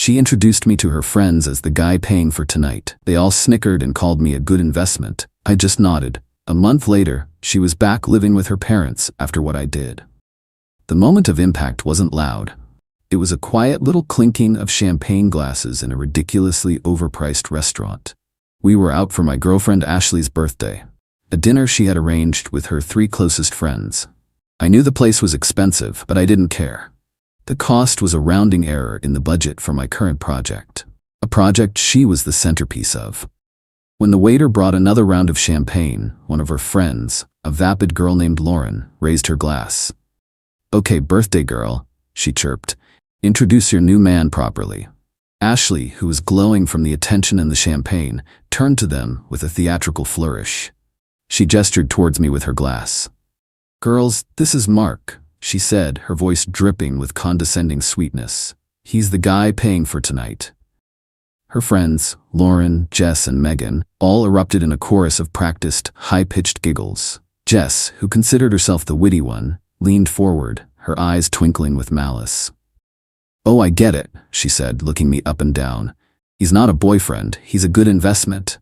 She introduced me to her friends as the guy paying for tonight. They all snickered and called me a good investment. I just nodded. A month later, she was back living with her parents after what I did. The moment of impact wasn't loud. It was a quiet little clinking of champagne glasses in a ridiculously overpriced restaurant. We were out for my girlfriend Ashley's birthday, a dinner she had arranged with her 3 closest friends. I knew the place was expensive, but I didn't care. The cost was a rounding error in the budget for my current project, a project she was the centerpiece of. When the waiter brought another round of champagne, one of her friends, a vapid girl named Lauren, raised her glass. "Okay, birthday girl," she chirped. "Introduce your new man properly." Ashley, who was glowing from the attention and the champagne, turned to them with a theatrical flourish. She gestured towards me with her glass. "Girls, this is Mark," she said, her voice dripping with condescending sweetness. "He's the guy paying for tonight." Her friends, Lauren, Jess, and Megan, all erupted in a chorus of practiced, high-pitched giggles. Jess, who considered herself the witty one, leaned forward, her eyes twinkling with malice. "Oh, I get it," she said, looking me up and down. "He's not a boyfriend, he's a good investment."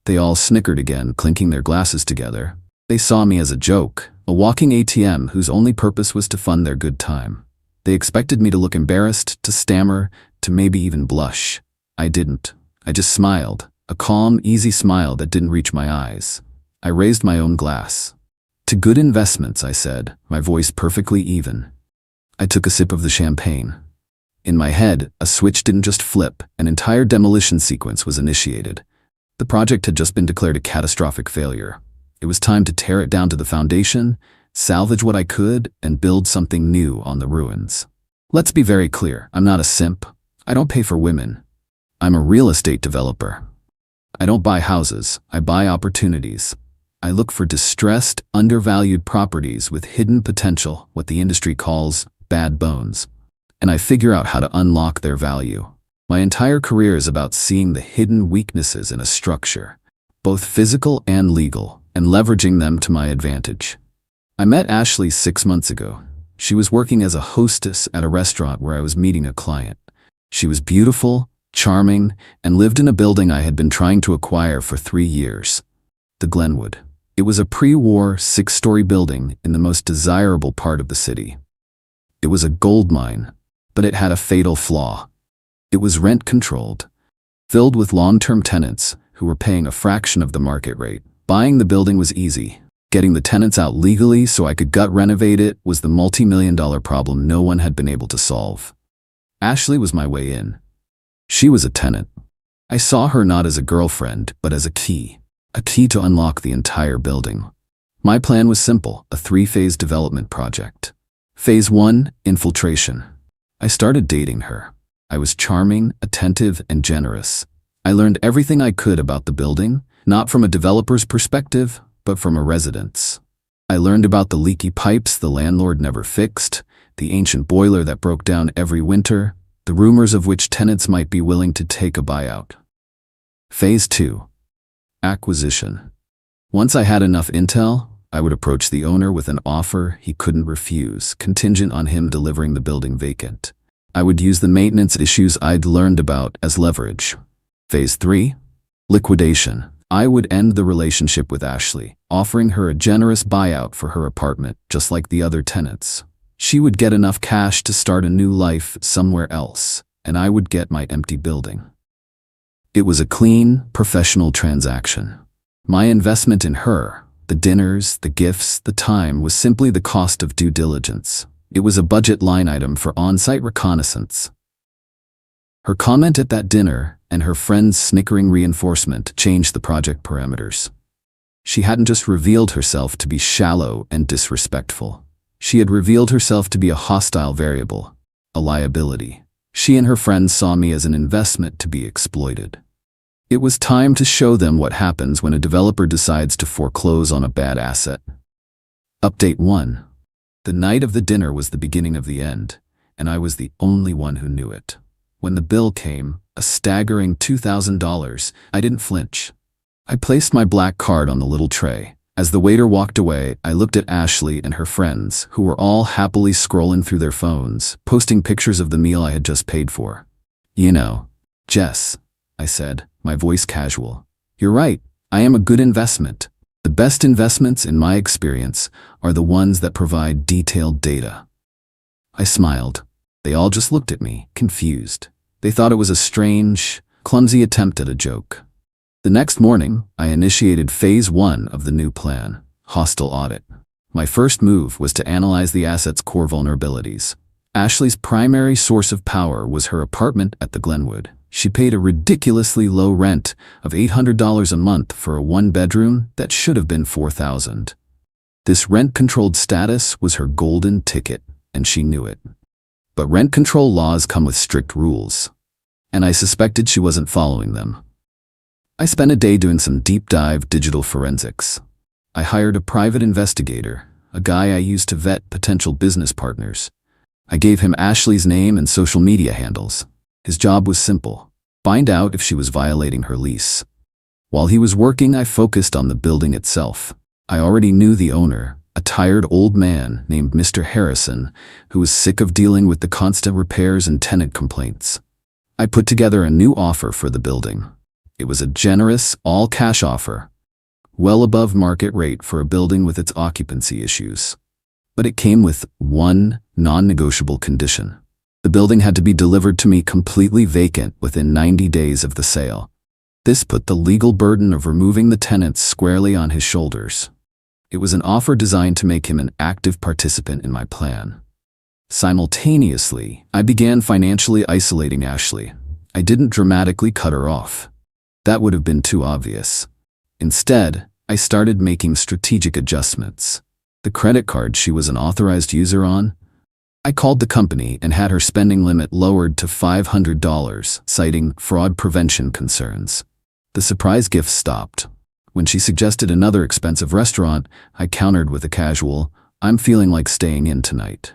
They all snickered again, clinking their glasses together. They saw me as a joke, a walking ATM whose only purpose was to fund their good time. They expected me to look embarrassed, to stammer, to maybe even blush. I didn't. I just smiled, a calm, easy smile that didn't reach my eyes. I raised my own glass. "To good investments," I said, my voice perfectly even. I took a sip of the champagne. In my head, a switch didn't just flip, an entire demolition sequence was initiated. The project had just been declared a catastrophic failure. It was time to tear it down to the foundation, salvage what I could, and build something new on the ruins. Let's be very clear, I'm not a simp. I don't pay for women. I'm a real estate developer. I don't buy houses, I buy opportunities. I look for distressed, undervalued properties with hidden potential, what the industry calls bad bones. And I figure out how to unlock their value. My entire career is about seeing the hidden weaknesses in a structure, both physical and legal, and leveraging them to my advantage. I met Ashley 6 months ago. She was working as a hostess at a restaurant where I was meeting a client. She was beautiful, charming, and lived in a building I had been trying to acquire for 3 years. The Glenwood. It was a pre-war 6-story building in the most desirable part of the city. It was a gold mine, but it had a fatal flaw. It was rent-controlled, filled with long-term tenants who were paying a fraction of the market rate. Buying the building was easy. Getting the tenants out legally so I could gut renovate it was the multi-million-dollar problem no one had been able to solve. Ashley was my way in. She was a tenant. I saw her not as a girlfriend, but as a key to unlock the entire building. My plan was simple, a 3-phase development project. Phase 1, infiltration. I started dating her. I was charming, attentive, and generous. I learned everything I could about the building, not from a developer's perspective, but from a resident's. I learned about the leaky pipes the landlord never fixed, the ancient boiler that broke down every winter, the rumors of which tenants might be willing to take a buyout. Phase 2. Acquisition. Once I had enough intel, I would approach the owner with an offer he couldn't refuse, contingent on him delivering the building vacant. I would use the maintenance issues I'd learned about as leverage. Phase 3. Liquidation. I would end the relationship with Ashley, offering her a generous buyout for her apartment, just like the other tenants. She would get enough cash to start a new life somewhere else, and I would get my empty building. It was a clean, professional transaction. My investment in her, the dinners, the gifts, the time, was simply the cost of due diligence. It was a budget line item for on-site reconnaissance. Her comment at that dinner and her friend's snickering reinforcement changed the project parameters. She hadn't just revealed herself to be shallow and disrespectful. She had revealed herself to be a hostile variable, a liability. She and her friends saw me as an investment to be exploited. It was time to show them what happens when a developer decides to foreclose on a bad asset. Update 1. The night of the dinner was the beginning of the end, and I was the only one who knew it. When the bill came, a staggering $2,000, I didn't flinch. I placed my black card on the little tray. As the waiter walked away, I looked at Ashley and her friends, who were all happily scrolling through their phones, posting pictures of the meal I had just paid for. You know, Jess, I said, my voice casual. You're right, I am a good investment. The best investments, in my experience, are the ones that provide detailed data. I smiled. They all just looked at me, confused. They thought it was a strange, clumsy attempt at a joke. The next morning, I initiated phase 1 of the new plan, hostile audit. My first move was to analyze the asset's core vulnerabilities. Ashley's primary source of power was her apartment at the Glenwood. She paid a ridiculously low rent of $800 a month for a one-bedroom that should have been $4,000. This rent-controlled status was her golden ticket, and she knew it. But rent control laws come with strict rules, and I suspected she wasn't following them. I spent a day doing some deep-dive digital forensics. I hired a private investigator, a guy I used to vet potential business partners. I gave him Ashley's name and social media handles. His job was simple: find out if she was violating her lease. While he was working, I focused on the building itself. I already knew the owner, a tired old man named Mr. Harrison, who was sick of dealing with the constant repairs and tenant complaints. I put together a new offer for the building. It was a generous, all-cash offer, well above market rate for a building with its occupancy issues. But it came with one non-negotiable condition. The building had to be delivered to me completely vacant within 90 days of the sale. This put the legal burden of removing the tenants squarely on his shoulders. It was an offer designed to make him an active participant in my plan. Simultaneously, I began financially isolating Ashley. I didn't dramatically cut her off. That would have been too obvious. Instead, I started making strategic adjustments. The credit card she was an authorized user on, I called the company and had her spending limit lowered to $500, citing fraud prevention concerns. The surprise gift stopped. When she suggested another expensive restaurant, I countered with a casual, "I'm feeling like staying in tonight."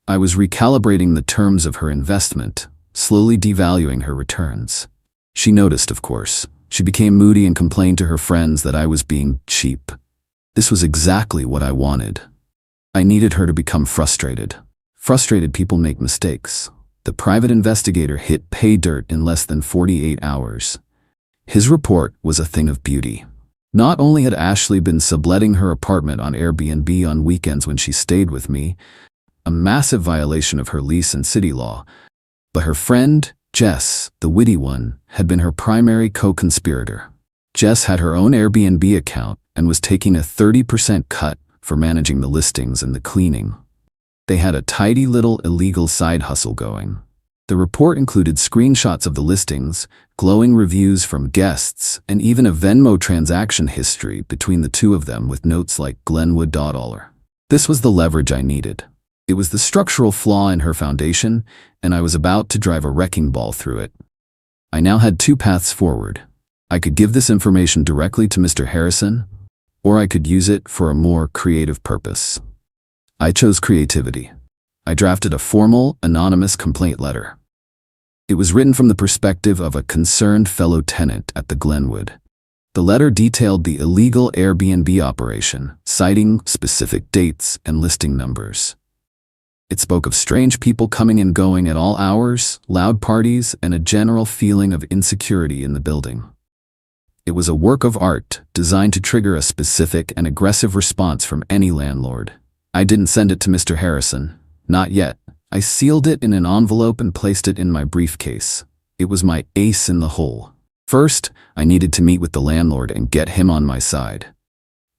I was recalibrating the terms of her investment, slowly devaluing her returns. She noticed, of course. She became moody and complained to her friends that I was being cheap. This was exactly what I wanted. I needed her to become frustrated. Frustrated people make mistakes. The private investigator hit pay dirt in less than 48 hours. His report was a thing of beauty. Not only had Ashley been subletting her apartment on Airbnb on weekends when she stayed with me, a massive violation of her lease and city law, but her friend, Jess, the witty one, had been her primary co-conspirator. Jess had her own Airbnb account and was taking a 30% cut for managing the listings and the cleaning. They had a tidy little illegal side hustle going. The report included screenshots of the listings, glowing reviews from guests, and even a Venmo transaction history between the two of them with notes like Glenwood.dollar. This was the leverage I needed. It was the structural flaw in her foundation, and I was about to drive a wrecking ball through it. I now had two paths forward. I could give this information directly to Mr. Harrison, or I could use it for a more creative purpose. I chose creativity. I drafted a formal, anonymous complaint letter. It was written from the perspective of a concerned fellow tenant at the Glenwood. The letter detailed the illegal Airbnb operation, citing specific dates and listing numbers. It spoke of strange people coming and going at all hours, loud parties, and a general feeling of insecurity in the building. It was a work of art designed to trigger a specific and aggressive response from any landlord. I didn't send it to Mr. Harrison. Not yet. I sealed it in an envelope and placed it in my briefcase. It was my ace in the hole. First, I needed to meet with the landlord and get him on my side.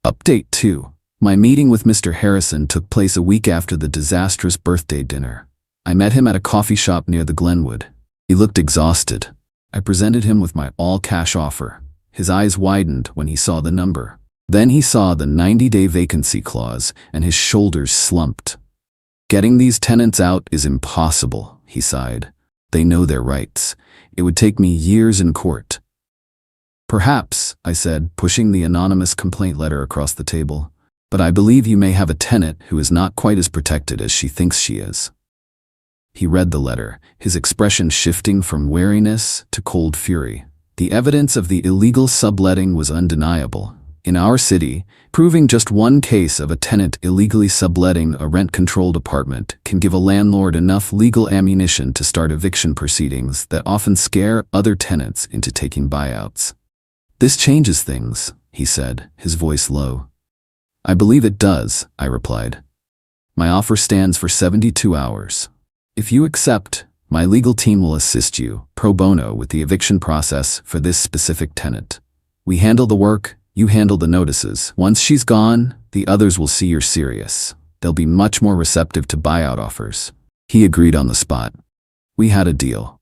Update 2. My meeting with Mr. Harrison took place a week after the disastrous birthday dinner. I met him at a coffee shop near the Glenwood. He looked exhausted. I presented him with my all-cash offer. His eyes widened when he saw the number. Then he saw the 90-day vacancy clause, and his shoulders slumped. "Getting these tenants out is impossible," he sighed. "They know their rights. It would take me years in court." "Perhaps," I said, pushing the anonymous complaint letter across the table, "but I believe you may have a tenant who is not quite as protected as she thinks she is." He read the letter, his expression shifting from wariness to cold fury. The evidence of the illegal subletting was undeniable. In our city, proving just one case of a tenant illegally subletting a rent-controlled apartment can give a landlord enough legal ammunition to start eviction proceedings that often scare other tenants into taking buyouts. "This changes things," he said, his voice low. "I believe it does," I replied. "My offer stands for 72 hours. If you accept, my legal team will assist you, pro bono, with the eviction process for this specific tenant. We handle the work, you handle the notices. Once she's gone, the others will see you're serious. They'll be much more receptive to buyout offers." He agreed on the spot. We had a deal.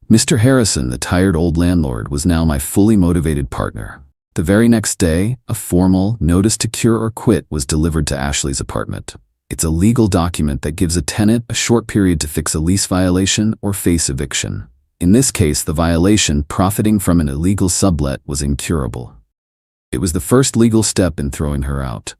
Mr. Harrison, the tired old landlord, was now my fully motivated partner. The very next day, a formal notice to cure or quit was delivered to Ashley's apartment. It's a legal document that gives a tenant a short period to fix a lease violation or face eviction. In this case, the violation, profiting from an illegal sublet, was incurable. It was the first legal step in throwing her out.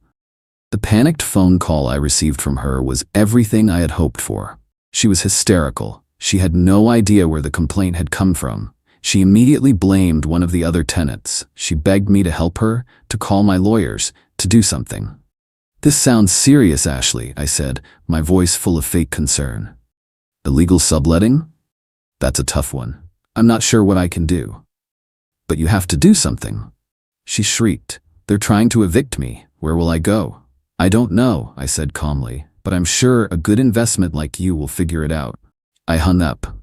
The panicked phone call I received from her was everything I had hoped for. She was hysterical. She had no idea where the complaint had come from. She immediately blamed one of the other tenants. She begged me to help her, to call my lawyers, to do something. "This sounds serious, Ashley," I said, my voice full of fake concern. "Illegal subletting? That's a tough one. I'm not sure what I can do." "But you have to do something." She shrieked. "They're trying to evict me. Where will I go?" "I don't know," I said calmly, "but I'm sure a good investment like you will figure it out." I hung up.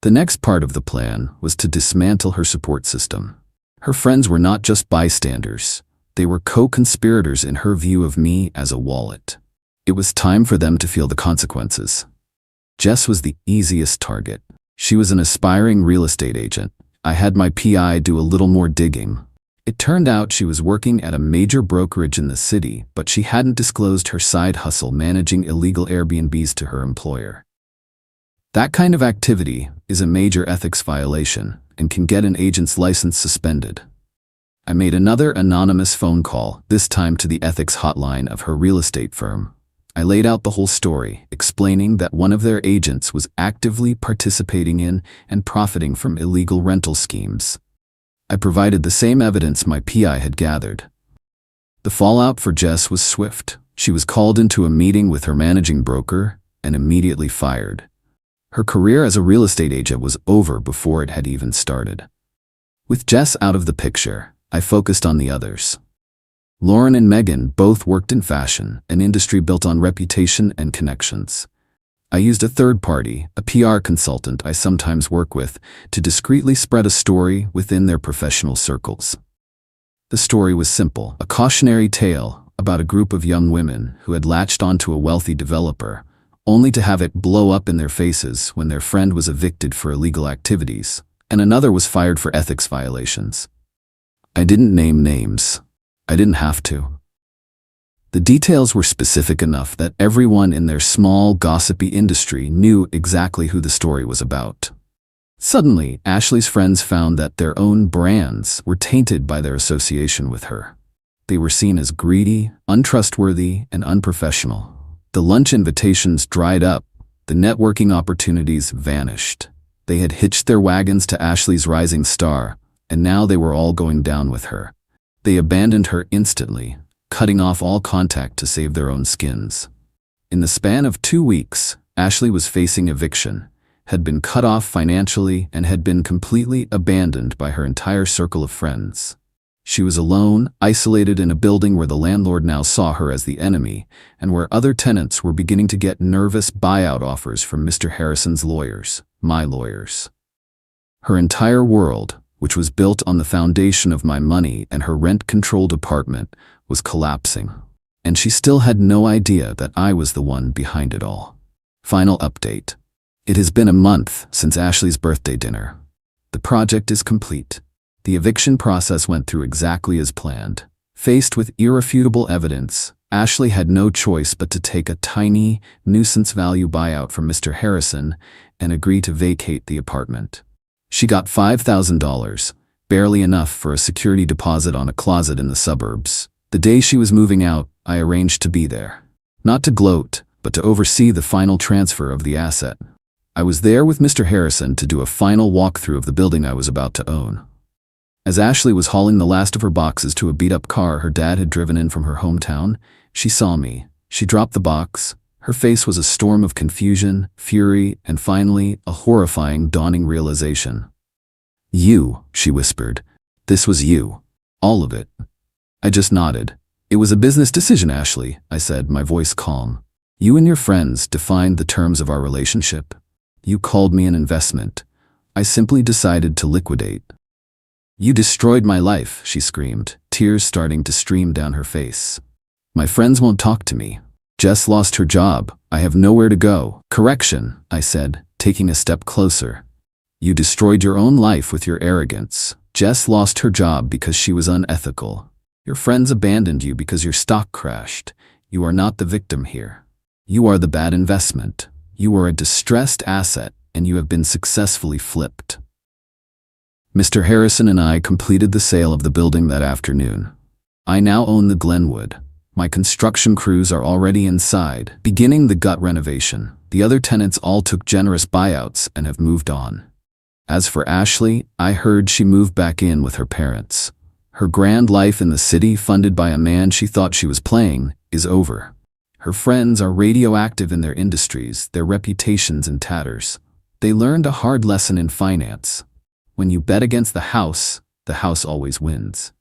The next part of the plan was to dismantle her support system. Her friends were not just bystanders. They were co-conspirators in her view of me as a wallet. It was time for them to feel the consequences. Jess was the easiest target. She was an aspiring real estate agent. I had my PI do a little more digging. It turned out she was working at a major brokerage in the city, but she hadn't disclosed her side hustle managing illegal Airbnbs to her employer. That kind of activity is a major ethics violation and can get an agent's license suspended. I made another anonymous phone call, this time to the ethics hotline of her real estate firm. I laid out the whole story, explaining that one of their agents was actively participating in and profiting from illegal rental schemes. I provided the same evidence my PI had gathered. The fallout for Jess was swift. She was called into a meeting with her managing broker and immediately fired. Her career as a real estate agent was over before it had even started. With Jess out of the picture, I focused on the others. Lauren and Megan both worked in fashion, an industry built on reputation and connections. I used a third party, a PR consultant I sometimes work with, to discreetly spread a story within their professional circles. The story was simple, a cautionary tale about a group of young women who had latched onto a wealthy developer, only to have it blow up in their faces when their friend was evicted for illegal activities, and another was fired for ethics violations. I didn't name names. I didn't have to. The details were specific enough that everyone in their small, gossipy industry knew exactly who the story was about. Suddenly, Ashley's friends found that their own brands were tainted by their association with her. They were seen as greedy, untrustworthy, and unprofessional. The lunch invitations dried up. The networking opportunities vanished. They had hitched their wagons to Ashley's rising star, and now they were all going down with her. They abandoned her instantly, cutting off all contact to save their own skins. In the span of 2 weeks, Ashley was facing eviction, had been cut off financially, and had been completely abandoned by her entire circle of friends. She was alone, isolated in a building where the landlord now saw her as the enemy, and where other tenants were beginning to get nervous buyout offers from Mr. Harrison's lawyers, my lawyers. Her entire world, which was built on the foundation of my money and her rent-controlled apartment, was collapsing. And she still had no idea that I was the one behind it all. Final update. It has been a month since Ashley's birthday dinner. The project is complete. The eviction process went through exactly as planned. Faced with irrefutable evidence, Ashley had no choice but to take a tiny, nuisance value buyout from Mr. Harrison and agree to vacate the apartment. She got $5,000, barely enough for a security deposit on a closet in the suburbs. The day she was moving out, I arranged to be there. Not to gloat, but to oversee the final transfer of the asset. I was there with Mr. Harrison to do a final walkthrough of the building I was about to own. As Ashley was hauling the last of her boxes to a beat-up car her dad had driven in from her hometown, she saw me. She dropped the box. Her face was a storm of confusion, fury, and finally, a horrifying, dawning realization. "You," she whispered. "This was you. All of it." I just nodded. "It was a business decision, Ashley," I said, my voice calm. "You and your friends defined the terms of our relationship. You called me an investment. I simply decided to liquidate." "You destroyed my life," she screamed, tears starting to stream down her face. "My friends won't talk to me. Jess lost her job. I have nowhere to go." "Correction," I said, taking a step closer. "You destroyed your own life with your arrogance. Jess lost her job because she was unethical. Your friends abandoned you because your stock crashed. You are not the victim here. You are the bad investment. You are a distressed asset, and you have been successfully flipped." Mr. Harrison and I completed the sale of the building that afternoon. I now own the Glenwood. My construction crews are already inside, beginning the gut renovation. The other tenants all took generous buyouts and have moved on. As for Ashley, I heard she moved back in with her parents. Her grand life in the city, funded by a man she thought she was playing, is over. Her friends are radioactive in their industries, their reputations in tatters. They learned a hard lesson in finance. When you bet against the house always wins.